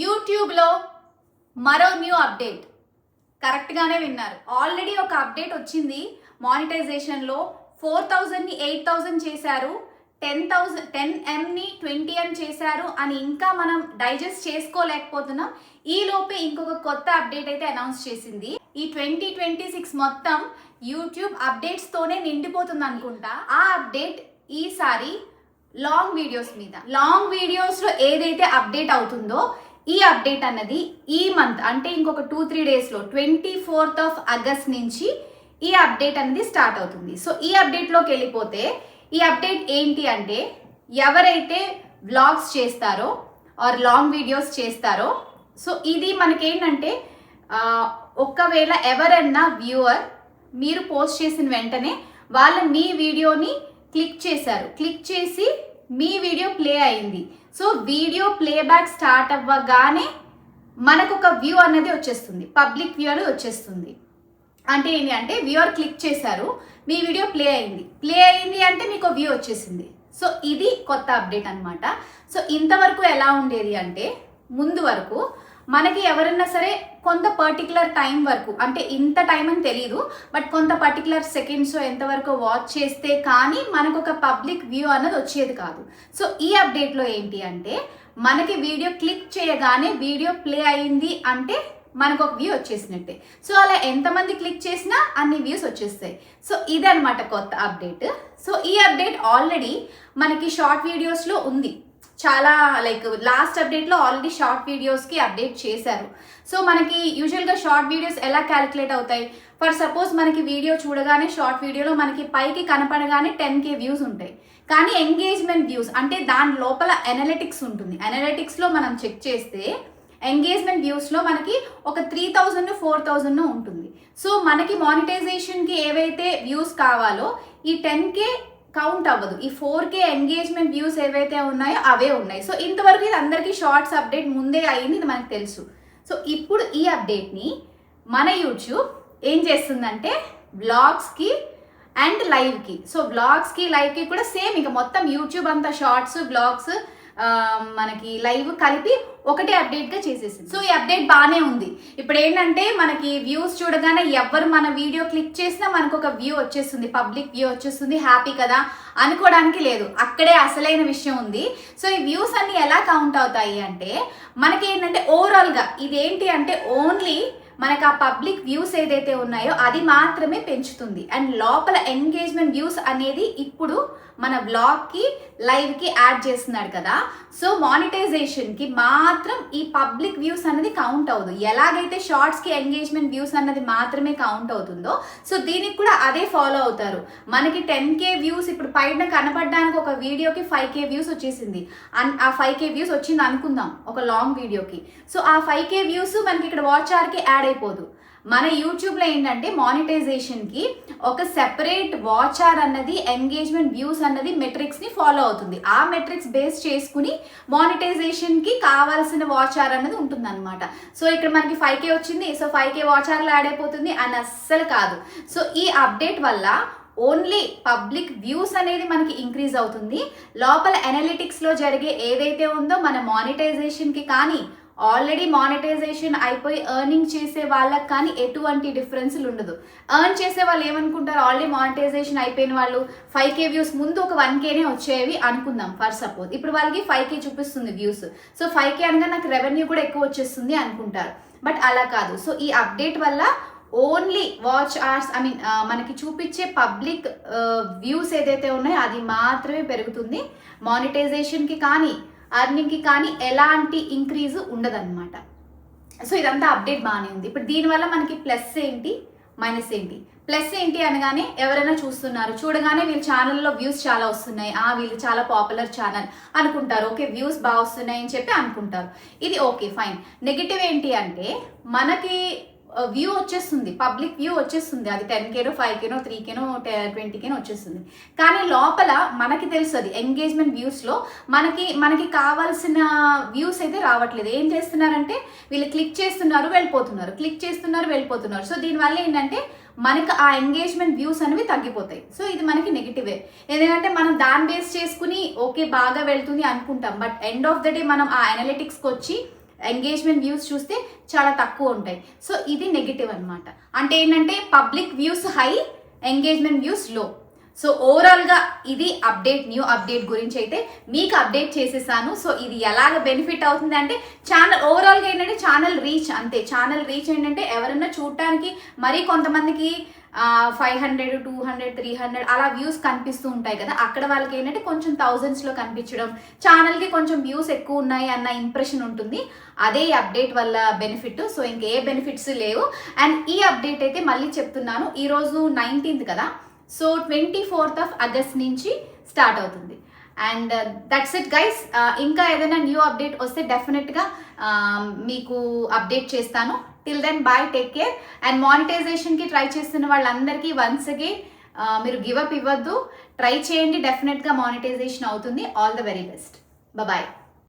యూట్యూబ్లో మరో new update. కరెక్ట్గానే విన్నారు. ఆల్రెడీ ఒక అప్డేట్ వచ్చింది. మానిటైజేషన్లో 4000ని 8000 చేశారు, 10Mని 20M చేశారు అని ఇంకా మనం డైజెస్ట్ చేసుకోలేకపోతున్నాం. ఈ లోపే ఇంకొక కొత్త అప్డేట్ అయితే అనౌన్స్ చేసింది. ఈ 2026 మొత్తం యూట్యూబ్ అప్డేట్స్తోనే నిండిపోతుంది అనుకుంటా. ఆ అప్డేట్ ఈసారి లాంగ్ వీడియోస్ మీద. లాంగ్ వీడియోస్లో ఏదైతే అప్డేట్ అవుతుందో ఈ అప్డేట్ అన్నది ఈ మంత్ అంటే ఇంకొక 2-3 డేస్లో 24th ఆగస్ట్ నుంచి ఈ అప్డేట్ అనేది స్టార్ట్ అవుతుంది. సో ఈ అప్డేట్లోకి వెళ్ళిపోతే ఈ అప్డేట్ ఏంటి అంటే ఎవరైతే వ్లాగ్స్ చేస్తారో ఆర్ లాంగ్ వీడియోస్ చేస్తారో సో ఇది మనకేంటంటే ఒకవేళ ఎవరన్నా వ్యూవర్ మీరు పోస్ట్ చేసిన వెంటనే వాళ్ళు మీ వీడియోని క్లిక్ చేశారు, క్లిక్ చేసి మీ వీడియో ప్లే అయింది. సో వీడియో ప్లేబ్యాక్ స్టార్ట్ అవ్వగానే మనకు ఒక వ్యూ అనేది వచ్చేస్తుంది, పబ్లిక్ వ్యూ అనేది వచ్చేస్తుంది. అంటే ఏంటి అంటే వ్యూవర్ క్లిక్ చేశారు, మీ వీడియో ప్లే అయింది అంటే మీకు వ్యూ వచ్చేసింది. సో ఇది కొత్త అప్డేట్ అనమాట. సో ఇంతవరకు ఎలా ఉండేది అంటే ముందు వరకు మనకి ఎవరన్నా సరే కొంత పర్టికులర్ టైం వరకు, అంటే ఇంత టైం అని తెలియదు, బట్ కొంత పర్టికులర్ సెకండ్స్ ఎంతవరకు వాచ్ చేస్తే కానీ మనకు ఒక పబ్లిక్ వ్యూ అన్నది వచ్చేది కాదు. సో ఈ అప్డేట్లో ఏంటి అంటే మనకి వీడియో క్లిక్ చేయగానే వీడియో ప్లే అయింది అంటే మనకు ఒక వ్యూ వచ్చేసినట్టే. సో అలా ఎంతమంది క్లిక్ చేసినా అన్ని వ్యూస్ వచ్చేస్తాయి. సో ఇదనమాట కొత్త అప్డేట్. సో ఈ అప్డేట్ ఆల్రెడీ మనకి షార్ట్ వీడియోస్లో ఉంది. చాలా లైక్ లాస్ట్ అప్డేట్లో ఆల్రెడీ షార్ట్ వీడియోస్కి అప్డేట్ చేశారు. సో మనకి యూజువల్గా షార్ట్ వీడియోస్ ఎలా క్యాలిక్యులేట్ అవుతాయి? ఫర్ సపోజ్ మనకి వీడియో చూడగానే షార్ట్ వీడియోలో మనకి పైకి కనపడగానే 10K వ్యూస్ ఉంటాయి. కానీ ఎంగేజ్మెంట్ వ్యూస్ అంటే దాని లోపల అనలిటిక్స్ ఉంటుంది. అనలిటిక్స్లో మనం చెక్ చేస్తే ఎంగేజ్మెంట్ వ్యూస్లో మనకి ఒక 3000-4000 ఉంటుంది. సో మనకి మానిటైజేషన్కి ఏవైతే వ్యూస్ కావాలో ఈ 10K కౌంట్ అవ్వదు. ఈ 4K ఎంగేజ్మెంట్ వ్యూస్ ఏవైతే ఉన్నాయో అవే ఉన్నాయి. సో ఇంతవరకు ఇది అందరికీ షార్ట్స్ అప్డేట్ ముందే అయింది, ఇది మనకు తెలుసు. సో ఇప్పుడు ఈ అప్డేట్ని మన యూట్యూబ్ ఏం చేస్తుందంటే బ్లాగ్స్కి అండ్ లైవ్కి, సో బ్లాగ్స్కి లైవ్కి కూడా సేమ్ ఇక మొత్తం యూట్యూబ్ అంతా షార్ట్స్ బ్లాగ్స్ మనకి లైవ్ కలిపి ఒకటే అప్డేట్గా చేసేసింది. సో ఈ అప్డేట్ బాగానే ఉంది. ఇప్పుడు ఏంటంటే మనకి వ్యూస్ చూడగానే ఎవరు మన వీడియో క్లిక్ చేసినా మనకు ఒక వ్యూ వచ్చేస్తుంది, పబ్లిక్ వ్యూ వచ్చేస్తుంది. హ్యాపీ కదా అనుకోవడానికి లేదు, అక్కడే అసలైన విషయం ఉంది. సో ఈ వ్యూస్ అన్ని ఎలా కౌంట్ అవుతాయి అంటే మనకి ఏంటంటే ఓవరాల్గా ఇదేంటి అంటే ఓన్లీ మనకు ఆ పబ్లిక్ వ్యూస్ ఏదైతే ఉన్నాయో అది మాత్రమే పెంచుతుంది. అండ్ లోపల ఎంగేజ్మెంట్ వ్యూస్ అనేది ఇప్పుడు మన బ్లాగ్కి లైవ్కి యాడ్ చేస్తున్నాడు కదా. సో మానిటైజేషన్కి మాత్రం ఈ పబ్లిక్ వ్యూస్ అనేది కౌంట్ అవ్వదు. ఎలాగైతే షార్ట్స్కి ఎంగేజ్మెంట్ వ్యూస్ అన్నది మాత్రమే కౌంట్ అవుతుందో సో దీనికి కూడా అదే ఫాలో అవుతారు. మనకి 10K వ్యూస్ ఇప్పుడు పైన కనపడడానికి ఒక వీడియోకి 5K వ్యూస్ వచ్చేసింది. ఆ 5K వ్యూస్ వచ్చింది అనుకుందాం ఒక లాంగ్ వీడియోకి. సో ఆ 5K వ్యూస్ మనకి ఇక్కడ వాచ్ అవర్కి యాడ్ అయిపోదు. మన యూట్యూబ్లో ఏంటంటే మానిటైజేషన్కి ఒక సెపరేట్ వాచ్ అవర్ అన్నది ఎంగేజ్మెంట్ వ్యూస్ అన్నది మెట్రిక్స్ని ఫాలో అవుతుంది. ఆ మెట్రిక్స్ బేస్ చేసుకుని మానిటైజేషన్కి కావాల్సిన వాచ్ అవర్ అన్నది ఉంటుంది అనమాట. సో ఇక్కడ మనకి 5K వచ్చింది, సో 5K వాచ్ అవర్లో యాడ్ అయిపోతుంది అని అస్సలు కాదు. సో ఈ అప్డేట్ వల్ల ఓన్లీ పబ్లిక్ వ్యూస్ అనేది మనకి ఇంక్రీజ్ అవుతుంది. లోపల అనలిటిక్స్లో జరిగే ఏదైతే ఉందో మన మానిటైజేషన్కి కానీ ఆల్రెడీ మానిటైజేషన్ అయిపోయి ఎర్నింగ్ చేసే వాళ్ళకి కానీ ఎటువంటి డిఫరెన్స్లు ఉండదు. ఎర్న్ చేసే వాళ్ళు ఏమనుకుంటారు, ఆల్రెడీ మానిటైజేషన్ అయిపోయిన వాళ్ళు 5K వ్యూస్ ముందు ఒక 1Kనే వచ్చేవి అనుకుందాం ఫర్ సపోజ్. ఇప్పుడు వాళ్ళకి 5K చూపిస్తుంది వ్యూస్. సో 5K అనగా నాకు రెవెన్యూ కూడా ఎక్కువ వచ్చేస్తుంది అనుకుంటారు, బట్ అలా కాదు. సో ఈ అప్డేట్ వల్ల ఓన్లీ వాచ్ అవర్స్ మనకి చూపించే పబ్లిక్ వ్యూస్ ఏదైతే ఉన్నాయో అది మాత్రమే పెరుగుతుంది. మానిటైజేషన్కి కానీ అర్నింగ్కి కానీ ఎలాంటి ఇంక్రీజ్ ఉండదన్నమాట. సో ఇదంతా అప్డేట్ బాగానే ఉంది. ఇప్పుడు దీనివల్ల మనకి ప్లస్ ఏంటి మైనస్ ఏంటి? ప్లస్ ఏంటి అనగానే ఎవరైనా చూస్తున్నారు, చూడగానే వీళ్ళ ఛానల్లో వ్యూస్ చాలా వస్తున్నాయి, వీళ్ళు చాలా పాపులర్ ఛానల్ అనుకుంటారు, ఓకే వ్యూస్ బాగా వస్తున్నాయి అని చెప్పి అనుకుంటారు. ఇది ఓకే ఫైన్. నెగిటివ్ ఏంటి అంటే మనకి వ్యూ వచ్చేస్తుంది, పబ్లిక్ వ్యూ వచ్చేస్తుంది. అది 10Kనో 5Kనో 3Kనో 20Kనో వచ్చేస్తుంది. కానీ లోపల మనకి తెలుసు అది ఎంగేజ్మెంట్ వ్యూస్లో మనకి కావాల్సిన వ్యూస్ అయితే రావట్లేదు. ఏం చేస్తున్నారంటే వీళ్ళు క్లిక్ చేస్తున్నారు వెళ్ళిపోతున్నారు. సో దీనివల్ల ఏంటంటే మనకు ఆ ఎంగేజ్మెంట్ వ్యూస్ అనేవి తగ్గిపోతాయి. సో ఇది మనకి నెగిటివే. ఎందుకంటే మనం దాన్ని బేస్ చేసుకుని ఓకే బాగా వెళ్తుంది అనుకుంటాం, but end of the day మనం ఆ అనలిటిక్స్కి వచ్చి ఎంగేజ్మెంట్ వ్యూస్ చూస్తే చాలా తక్కువ ఉంటాయి. సో ఇది నెగిటివ్ అనమాట. అంటే ఏంటంటే public views high, engagement views లో. సో ఓవరాల్గా ఇది అప్డేట్, న్యూ అప్డేట్ గురించి అయితే మీకు అప్డేట్ చేసేసాను. సో ఇది ఎలాగ బెనిఫిట్ అవుతుంది అంటే ఛానల్ ఓవరాల్గా ఏంటంటే ఛానల్ రీచ్, అంతే. ఛానల్ రీచ్ ఏంటంటే ఎవరైనా చూడటానికి మరీ కొంతమందికి 500, 200, 300 అలా వ్యూస్ కనిపిస్తూ ఉంటాయి కదా, అక్కడ వాళ్ళకి ఏంటంటే కొంచెం థౌజండ్స్లో కనిపించడం, ఛానల్కి కొంచెం వ్యూస్ ఎక్కువ ఉన్నాయి అన్న ఇంప్రెషన్ ఉంటుంది. అదే ఈ అప్డేట్ వల్ల బెనిఫిట్. సో ఇంకే బెనిఫిట్స్ లేవు. అండ్ ఈ అప్డేట్ అయితే మళ్ళీ చెప్తున్నాను, ఈరోజు 19th కదా, సో 24th of August నుంచి స్టార్ట్ అవుతుంది. And that's it guys. ఇంకా ఏదైనా న్యూ అప్డేట్ వస్తే డెఫినెట్గా మీకు అప్డేట్ చేస్తాను. Till then bye, take care. And మానిటైజేషన్కి ట్రై చేస్తున్న వాళ్ళందరికీ వన్స్ అగైన్ మీరు గివ్ అప్ ఇవ్వద్దు, ట్రై చేయండి, డెఫినెట్గా మానిటైజేషన్ అవుతుంది. All the very best. Bye.